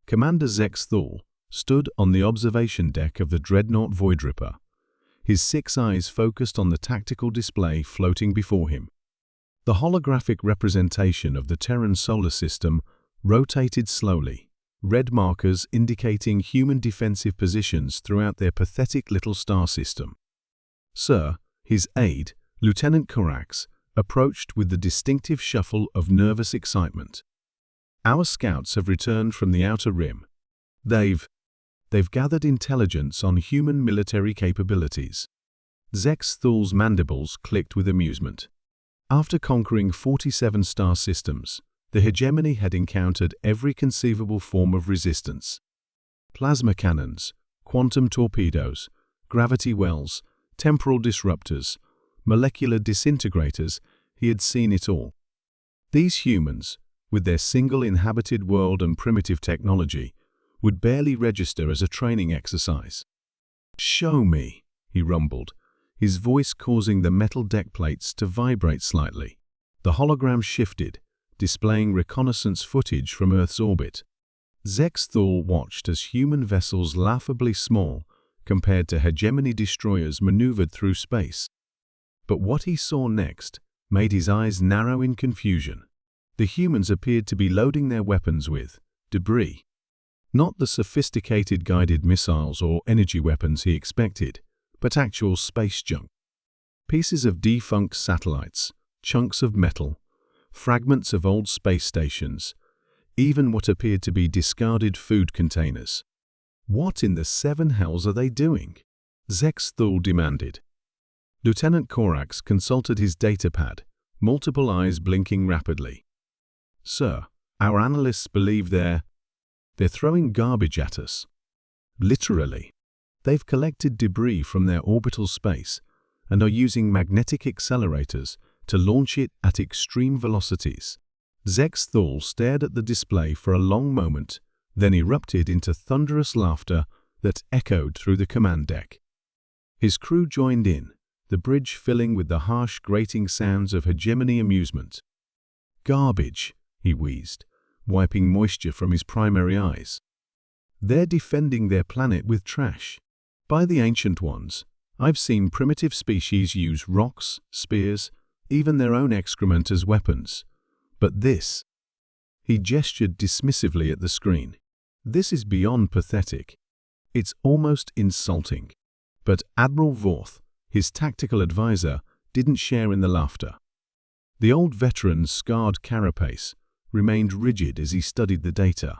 Commander Zex Thul stood on the observation deck of the dreadnought Voidripper, his 6 eyes focused on the tactical display floating before him. The holographic representation of the Terran solar system rotated slowly, red markers indicating human defensive positions throughout their pathetic little star system. Sir, his aide, Lieutenant Corax, approached with the distinctive shuffle of nervous excitement. Our scouts have returned from the Outer Rim. They've gathered intelligence on human military capabilities. Zex Thul's mandibles clicked with amusement. After conquering 47 star systems, the hegemony had encountered every conceivable form of resistance. Plasma cannons, quantum torpedoes, gravity wells, temporal disruptors, molecular disintegrators, he had seen it all. These humans, with their single inhabited world and primitive technology, would barely register as a training exercise. "Show me," he rumbled, his voice causing the metal deck plates to vibrate slightly. The hologram shifted, displaying reconnaissance footage from Earth's orbit. Zex Thul watched as human vessels laughably small compared to hegemony destroyers maneuvered through space. But what he saw next made his eyes narrow in confusion. The humans appeared to be loading their weapons with debris. Not the sophisticated guided missiles or energy weapons he expected, but actual space junk. Pieces of defunct satellites, chunks of metal, fragments of old space stations, even what appeared to be discarded food containers. "What in the 7 hells are they doing?" Zex Thul demanded. Lieutenant Corax consulted his datapad, multiple eyes blinking rapidly. "Sir, our analysts believe they're throwing garbage at us. Literally. They've collected debris from their orbital space and are using magnetic accelerators to launch it at extreme velocities." Zex Thul stared at the display for a long moment, then erupted into thunderous laughter that echoed through the command deck. His crew joined in, the bridge filling with the harsh, grating sounds of hegemony amusement. "Garbage," he wheezed, wiping moisture from his primary eyes. "They're defending their planet with trash. By the Ancient Ones, I've seen primitive species use rocks, spears, even their own excrement as weapons. But this..." He gestured dismissively at the screen. "This is beyond pathetic. It's almost insulting." But Admiral Vorth, his tactical advisor, didn't share in the laughter. The old veteran's scarred carapace remained rigid as he studied the data.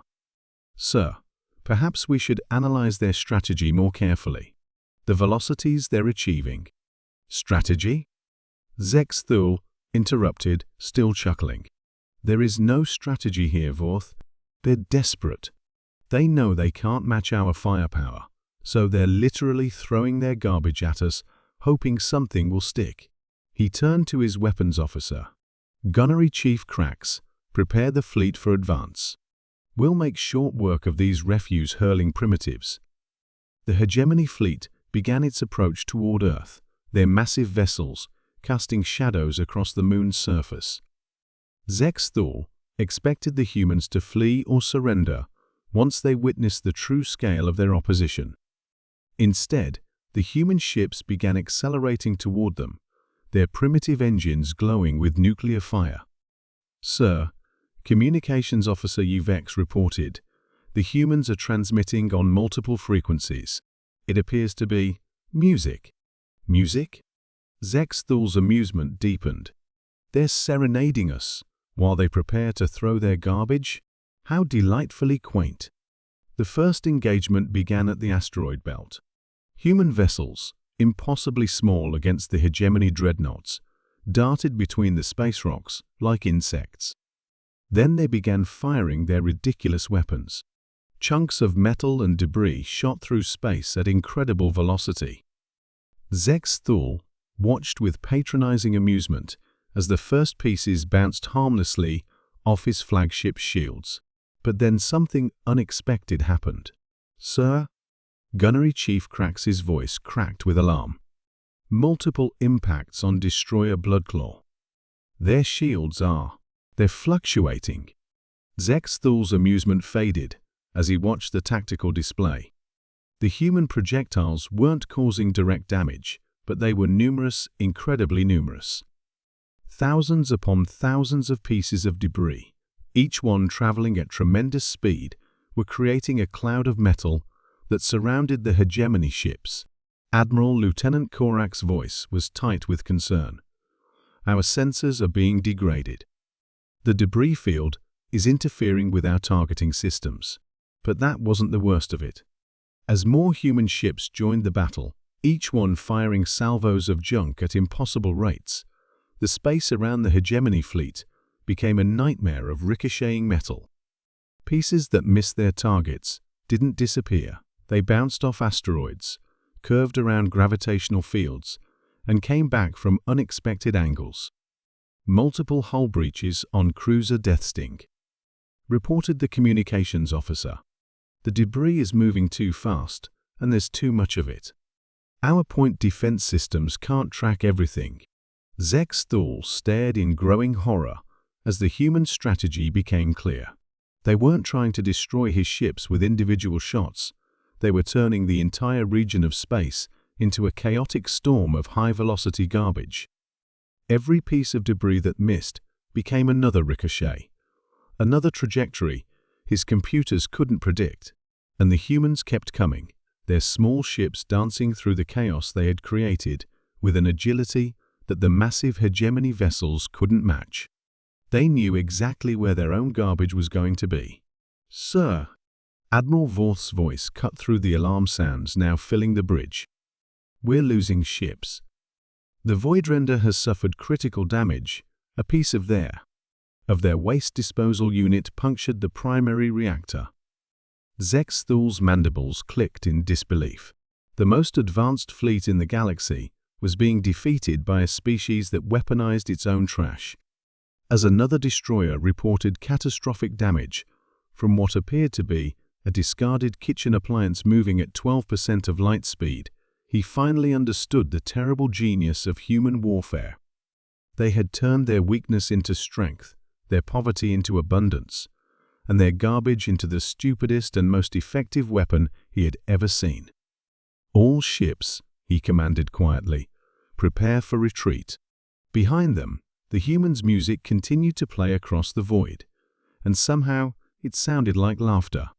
"Sir, perhaps we should analyze their strategy more carefully. The velocities they're achieving." "Strategy?" Zex Thul interrupted, still chuckling. "There is no strategy here, Vorth. They're desperate. They know they can't match our firepower, so they're literally throwing their garbage at us, hoping something will stick." He turned to his weapons officer. "Gunnery Chief Krax, prepare the fleet for advance. We'll make short work of these refuse-hurling primitives." The hegemony fleet began its approach toward Earth, their massive vessels casting shadows across the moon's surface. Zex Thul expected the humans to flee or surrender once they witnessed the true scale of their opposition. Instead, the human ships began accelerating toward them, their primitive engines glowing with nuclear fire. "Sir," Communications Officer Uvex reported, "the humans are transmitting on multiple frequencies. It appears to be music." "Music?" Zex Thul's amusement deepened. "They're serenading us while they prepare to throw their garbage? How delightfully quaint." The first engagement began at the asteroid belt. Human vessels, impossibly small against the hegemony dreadnoughts, darted between the space rocks like insects. Then they began firing their ridiculous weapons. Chunks of metal and debris shot through space at incredible velocity. Zex Thul watched with patronizing amusement as the first pieces bounced harmlessly off his flagship's shields. But then something unexpected happened. "Sir?" Gunnery Chief Krax's voice cracked with alarm. "Multiple impacts on Destroyer Bloodclaw. Their shields are... they're fluctuating." Zex Thul's amusement faded, as he watched the tactical display. The human projectiles weren't causing direct damage, but they were numerous, incredibly numerous. Thousands upon thousands of pieces of debris, each one traveling at tremendous speed, were creating a cloud of metal that surrounded the hegemony ships. Admiral Lieutenant Korak's voice was tight with concern. Our sensors are being degraded. The debris field is interfering with our targeting systems. But that wasn't the worst of it. As more human ships joined the battle, each one firing salvos of junk at impossible rates, the space around the hegemony fleet became a nightmare of ricocheting metal. Pieces that missed their targets didn't disappear. They bounced off asteroids, curved around gravitational fields, and came back from unexpected angles. Multiple hull breaches on cruiser Death Sting, reported the communications officer. The debris is moving too fast, and there's too much of it. Our point defense systems can't track everything. Zex Thule stared in growing horror as the human strategy became clear. They weren't trying to destroy his ships with individual shots. They were turning the entire region of space into a chaotic storm of high-velocity garbage. Every piece of debris that missed became another ricochet, another trajectory his computers couldn't predict, and the humans kept coming, their small ships dancing through the chaos they had created with an agility that the massive hegemony vessels couldn't match. They knew exactly where their own garbage was going to be. "Sir," Admiral Vorth's voice cut through the alarm sounds now filling the bridge. "We're losing ships. The Voidrender has suffered critical damage. A piece of their waste disposal unit punctured the primary reactor." Zex Thule's mandibles clicked in disbelief. The most advanced fleet in the galaxy was being defeated by a species that weaponized its own trash. As another destroyer reported catastrophic damage from what appeared to be a discarded kitchen appliance moving at 12% of light speed, he finally understood the terrible genius of human warfare. They had turned their weakness into strength, their poverty into abundance, and their garbage into the stupidest and most effective weapon he had ever seen. "All ships," he commanded quietly, "prepare for retreat." Behind them, the humans' music continued to play across the void, and somehow it sounded like laughter.